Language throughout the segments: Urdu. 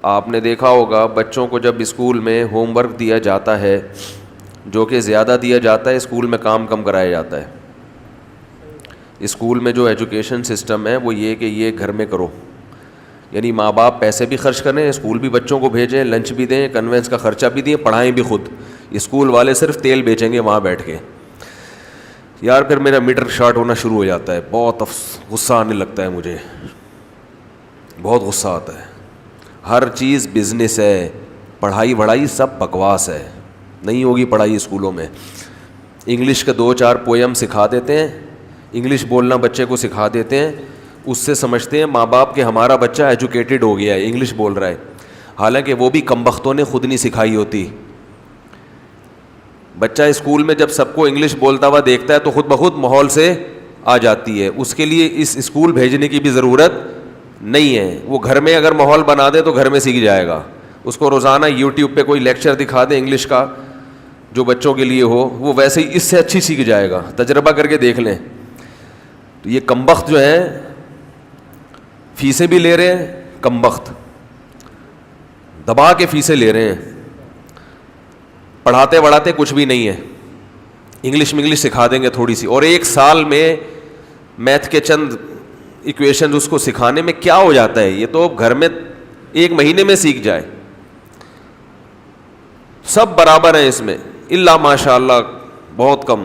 آپ نے دیکھا ہوگا بچوں کو جب اسکول میں ہوم ورک دیا جاتا ہے جو کہ زیادہ دیا جاتا ہے، اسکول میں کام کم کرایا جاتا ہے. اسکول میں جو ایجوکیشن سسٹم ہے وہ یہ کہ یہ گھر میں کرو، یعنی ماں باپ پیسے بھی خرچ کریں، اسکول بھی بچوں کو بھیجیں، لنچ بھی دیں، کنوینس کا خرچہ بھی دیں، پڑھائیں بھی خود. اسکول والے صرف تیل بیچیں گے وہاں بیٹھ کے. یار پھر میرا میٹر شارٹ ہونا شروع ہو جاتا ہے، بہت غصہ آنے لگتا ہے مجھے، بہت غصہ آتا ہے. ہر چیز بزنس ہے، پڑھائی وڑھائی سب بکواس ہے، نہیں ہوگی پڑھائی اسکولوں میں. انگلش کے 2-4 پویم سکھا دیتے ہیں، انگلش بولنا بچے کو سکھا دیتے ہیں، اس سے سمجھتے ہیں ماں باپ کہ ہمارا بچہ ایجوکیٹڈ ہو گیا ہے، انگلش بول رہا ہے. حالانکہ وہ بھی کمبختوں نے خود نہیں سکھائی ہوتی. بچہ اسکول میں جب سب کو انگلش بولتا ہوا دیکھتا ہے تو خود بخود ماحول سے آ جاتی ہے، اس کے لیے اس اسکول بھیجنے کی بھی ضرورت نہیں ہے. وہ گھر میں اگر ماحول بنا دے تو گھر میں سیکھ جائے گا. اس کو روزانہ یوٹیوب پہ کوئی لیکچر دکھا دے انگلش کا جو بچوں کے لیے ہو، وہ ویسے ہی اس سے اچھی سیکھ جائے گا. تجربہ کر کے دیکھ لیں. تو یہ کمبخت جو ہے فیسیں بھی لے رہے ہیں، کمبخت دبا کے فیسیں لے رہے ہیں، پڑھاتے وڑھاتے کچھ بھی نہیں ہے. انگلش سکھا دیں گے تھوڑی سی، اور 1 سال میں میتھ کے چند ایکویشن اس کو سکھانے میں کیا ہو جاتا ہے. یہ تو گھر میں 1 مہینے میں سیکھ جائے. سب برابر ہیں اس میں، الا ماشاء اللہ بہت کم.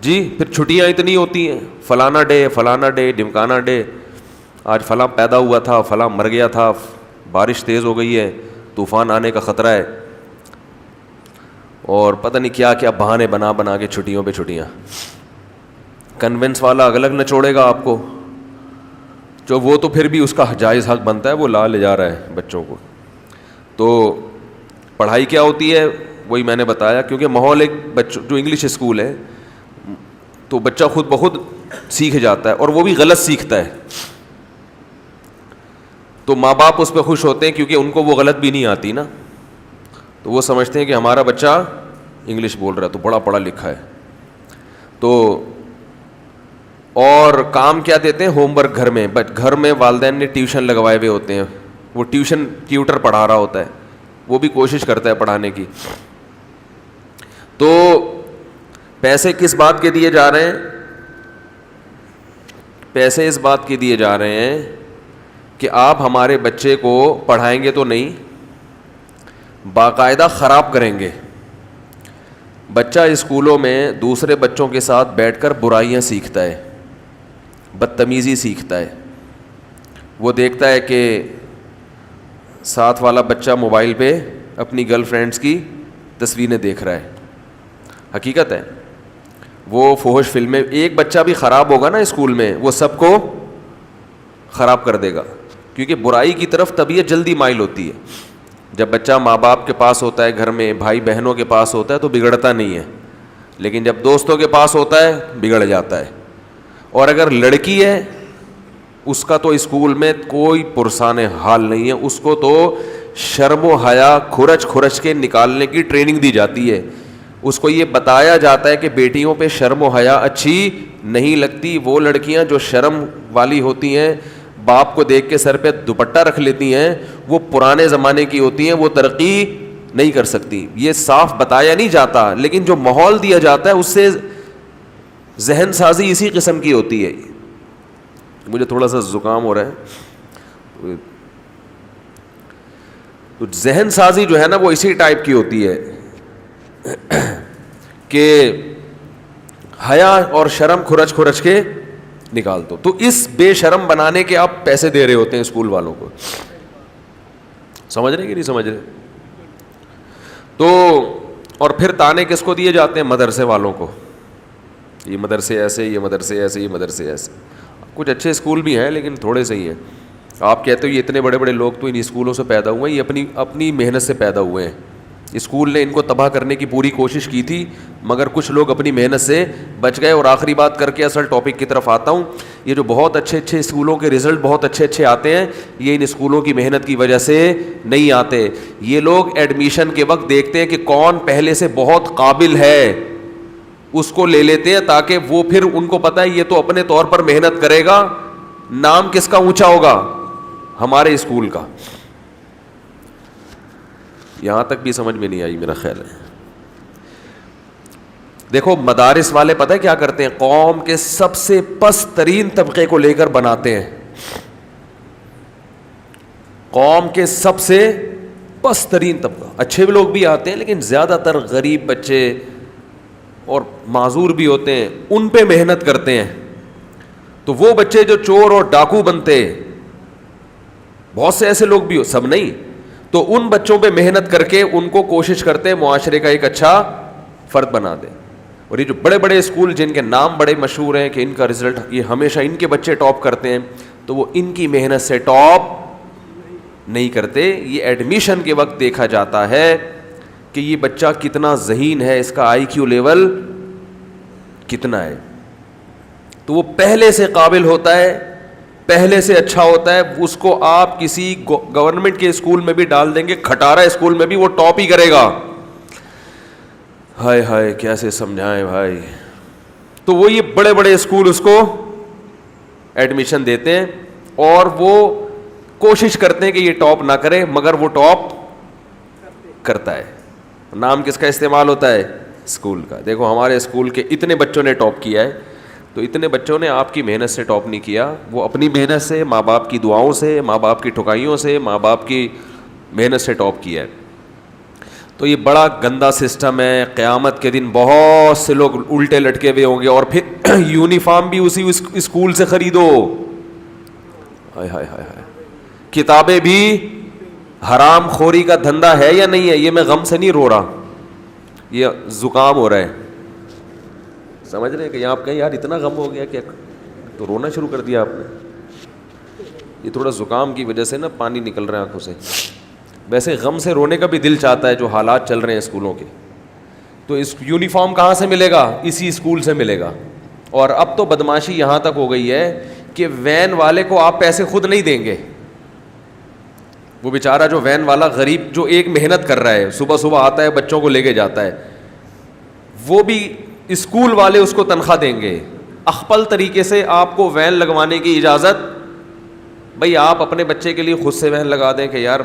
جی پھر چھٹیاں اتنی ہوتی ہیں، فلانا ڈے ڈمکانا ڈے، آج فلاں پیدا ہوا تھا، فلاں مر گیا تھا، بارش تیز ہو گئی ہے، طوفان آنے کا خطرہ ہے، اور پتہ نہیں کیا کیا بہانے بنا کے چھٹیوں پہ چھٹیاں. کنوینس والا الگ نچوڑے گا آپ کو، جو وہ تو پھر بھی اس کا جائز حق بنتا ہے، وہ لے جا رہا ہے بچوں کو. تو پڑھائی کیا ہوتی ہے وہی میں نے بتایا، کیونکہ ماحول ایک جو انگلش اسکول ہے تو بچہ خود بخود سیکھ جاتا ہے، اور وہ بھی غلط سیکھتا ہے. تو ماں باپ اس پہ خوش ہوتے ہیں کیونکہ ان کو وہ غلط بھی نہیں آتی نا، تو وہ سمجھتے ہیں کہ ہمارا بچہ انگلش بول رہا ہے تو بڑا پڑھا لکھا ہے. تو اور کام کیا دیتے ہیں، ہوم ورک گھر میں والدین نے ٹیوشن لگوائے ہوئے ہوتے ہیں، وہ ٹیوٹر پڑھا رہا ہوتا ہے، وہ بھی کوشش کرتا ہے پڑھانے کی. تو پیسے کس بات کے دیے جا رہے ہیں؟ پیسے اس بات کے دیے جا رہے ہیں کہ آپ ہمارے بچے کو پڑھائیں گے تو نہیں، باقاعدہ خراب کریں گے. بچہ اسکولوں میں دوسرے بچوں کے ساتھ بیٹھ کر برائیاں سیکھتا ہے، بدتمیزی سیکھتا ہے. وہ دیکھتا ہے کہ ساتھ والا بچہ موبائل پہ اپنی گرل فرینڈس کی تصویریں دیکھ رہا ہے. حقیقت ہے وہ فحش فلمیں. ایک بچہ بھی خراب ہوگا نا اسکول میں، وہ سب کو خراب کر دے گا، کیونکہ برائی کی طرف طبیعت جلدی مائل ہوتی ہے. جب بچہ ماں باپ کے پاس ہوتا ہے، گھر میں بھائی بہنوں کے پاس ہوتا ہے تو بگڑتا نہیں ہے، لیکن جب دوستوں کے پاس ہوتا ہے بگڑ جاتا ہے. اور اگر لڑکی ہے اس کا تو اسکول میں کوئی پرسان حال نہیں ہے، اس کو تو شرم و حیا کھرچ کے نکالنے کی ٹریننگ دی جاتی ہے. اس کو یہ بتایا جاتا ہے کہ بیٹیوں پہ شرم و حیا اچھی نہیں لگتی. وہ لڑکیاں جو شرم والی ہوتی ہیں، باپ کو دیکھ کے سر پہ دوپٹہ رکھ لیتی ہیں، وہ پرانے زمانے کی ہوتی ہیں، وہ ترقی نہیں کر سکتی. یہ صاف بتایا نہیں جاتا، لیکن جو ماحول دیا جاتا ہے اس سے ذہن سازی اسی قسم کی ہوتی ہے. مجھے تھوڑا سا زکام ہو رہا ہے، تو ذہن سازی جو ہے نا وہ اسی ٹائپ کی ہوتی ہے کہ حیا اور شرم کھرچ کے نکال دو. تو اس بے شرم بنانے کے آپ پیسے دے رہے ہوتے ہیں اسکول والوں کو. سمجھ رہے کہ نہیں سمجھ رہے؟ تو اور پھر تانے کس کو دیے جاتے ہیں؟ مدرسے والوں کو. یہ مدرسے ایسے، یہ مدرسے ایسے، یہ مدرسے ایسے. کچھ اچھے اسکول بھی ہیں لیکن تھوڑے سے ہی ہیں. آپ کہتے ہو یہ اتنے بڑے بڑے لوگ تو ان اسکولوں سے پیدا ہوئے ہیں، یہ اپنی محنت سے پیدا ہوئے ہیں. اسکول نے ان کو تباہ کرنے کی پوری کوشش کی تھی، مگر کچھ لوگ اپنی محنت سے بچ گئے. اور آخری بات کر کے اصل ٹاپک کی طرف آتا ہوں. یہ جو بہت اچھے اسکولوں کے رزلٹ بہت اچھے آتے ہیں، یہ ان اسکولوں کی محنت کی وجہ سے نہیں آتے. یہ لوگ ایڈمیشن کے وقت دیکھتے ہیں کہ کون پہلے سے بہت قابل ہے، اس کو لے لیتے ہیں، تاکہ وہ پھر ان کو پتہ ہے یہ تو اپنے طور پر محنت کرے گا، نام کس کا اونچا ہوگا؟ ہمارے اسکول کا. یہاں تک بھی سمجھ میں نہیں آئی میرا خیال ہے. دیکھو مدارس والے پتہ ہے کیا کرتے ہیں, قوم کے سب سے پست ترین طبقے کو لے کر بناتے ہیں. قوم کے سب سے پست ترین طبقہ, اچھے لوگ بھی آتے ہیں لیکن زیادہ تر غریب بچے اور معذور بھی ہوتے ہیں, ان پہ محنت کرتے ہیں. تو وہ بچے جو چور اور ڈاکو بنتے, بہت سے ایسے لوگ بھی ہو, سب نہیں, تو ان بچوں پہ محنت کر کے ان کو کوشش کرتے ہیں معاشرے کا ایک اچھا فرد بنا دیں. اور یہ جو بڑے بڑے اسکول جن کے نام بڑے مشہور ہیں کہ ان کا رزلٹ یہ ہمیشہ ان کے بچے ٹاپ کرتے ہیں, تو وہ ان کی محنت سے ٹاپ نہیں کرتے. یہ ایڈمیشن کے وقت دیکھا جاتا ہے کہ یہ بچہ کتنا ذہین ہے, اس کا آئی کیو لیول کتنا ہے. تو وہ پہلے سے قابل ہوتا ہے, پہلے سے اچھا ہوتا ہے. اس کو آپ کسی گورنمنٹ کے اسکول میں بھی ڈال دیں گے, کھٹارا اسکول میں بھی وہ ٹاپ ہی کرے گا. ہائے ہائے کیسے سمجھائیں بھائی. تو وہ یہ بڑے بڑے اسکول اس کو ایڈمیشن دیتے ہیں اور وہ کوشش کرتے ہیں کہ یہ ٹاپ نہ کرے, مگر وہ ٹاپ کرتا ہے. نام کس کا استعمال ہوتا ہے؟ اسکول کا. دیکھو ہمارے اسکول کے اتنے بچوں نے ٹاپ کیا ہے, تو اتنے بچوں نے آپ کی محنت سے ٹاپ نہیں کیا, وہ اپنی محنت سے, ماں باپ کی دعاؤں سے, ماں باپ کی ٹھکائیوں سے, ماں باپ کی محنت سے ٹاپ کیا ہے. تو یہ بڑا گندا سسٹم ہے. قیامت کے دن بہت سے لوگ الٹے لٹکے ہوئے ہوں گے, اور پھر یونیفارم بھی اسی اسکول سے خریدو. ہائے ہائے ہائے ہائے. کتابیں بھی حرام خوری کا دھندا ہے یا نہیں ہے؟ یہ میں غم سے نہیں رو رہا, یہ زکام ہو رہا ہے. سمجھ رہے ہیں کہ آپ کہیں یار اتنا غم ہو گیا کہ تو رونا شروع کر دیا آپ نے. یہ تھوڑا زکام کی وجہ سے نا پانی نکل رہا ہے آنکھوں سے. ویسے غم سے رونے کا بھی دل چاہتا ہے جو حالات چل رہے ہیں اسکولوں کے. تو اس یونیفارم کہاں سے ملے گا؟ اسی اسکول سے ملے گا. اور اب تو بدماشی یہاں تک ہو گئی ہے کہ وین والے کو آپ پیسے خود نہیں دیں گے. وہ بیچارہ جو وین والا غریب جو ایک محنت کر رہا ہے, صبح صبح آتا ہے بچوں کو لے کے جاتا ہے, وہ بھی اسکول والے اس کو تنخواہ دیں گے. اخپل طریقے سے آپ کو وین لگوانے کی اجازت, بھائی آپ اپنے بچے کے لیے خود سے وین لگا دیں کہ یار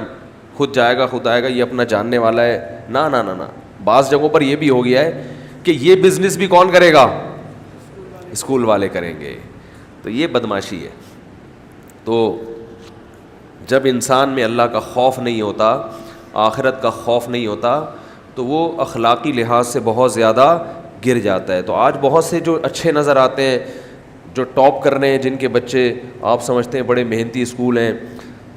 خود جائے گا خود آئے گا, یہ اپنا جاننے والا ہے. نا نا نا نا, بعض جگہوں پر یہ بھی ہو گیا ہے کہ یہ بزنس بھی کون کرے گا؟ اسکول والے کریں گے. تو یہ بدماشی ہے. تو جب انسان میں اللہ کا خوف نہیں ہوتا, آخرت کا خوف نہیں ہوتا, تو وہ اخلاقی لحاظ سے بہت زیادہ گر جاتا ہے. تو آج بہت سے جو اچھے نظر آتے ہیں, جو ٹاپ کر رہے ہیں, جن کے بچے آپ سمجھتے ہیں بڑے محنتی اسکول ہیں,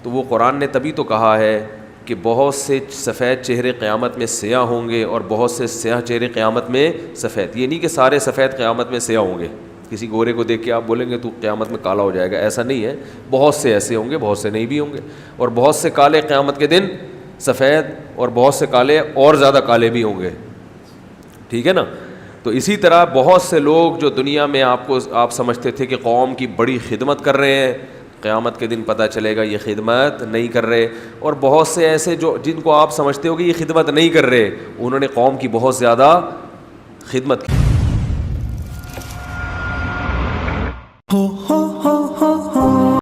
تو وہ قرآن نے تبھی تو کہا ہے کہ بہت سے سفید چہرے قیامت میں سیاہ ہوں گے اور بہت سے سیاہ چہرے قیامت میں سفید. یہ نہیں کہ سارے سفید قیامت میں سیاہ ہوں گے. کسی گورے کو دیکھ کے آپ بولیں گے تو قیامت میں کالا ہو جائے گا, ایسا نہیں ہے. بہت سے ایسے ہوں گے, بہت سے نہیں بھی ہوں گے, اور بہت سے کالے قیامت کے دن سفید, اور بہت سے کالے اور زیادہ کالے بھی ہوں گے. ٹھیک ہے نا. تو اسی طرح بہت سے لوگ جو دنیا میں آپ سمجھتے تھے کہ قوم کی بڑی خدمت کر رہے ہیں, قیامت کے دن پتہ چلے گا یہ خدمت نہیں کر رہے. اور بہت سے ایسے جو جن کو آپ سمجھتے ہو کہ یہ خدمت نہیں کر رہے, انہوں نے قوم کی بہت زیادہ خدمت کی.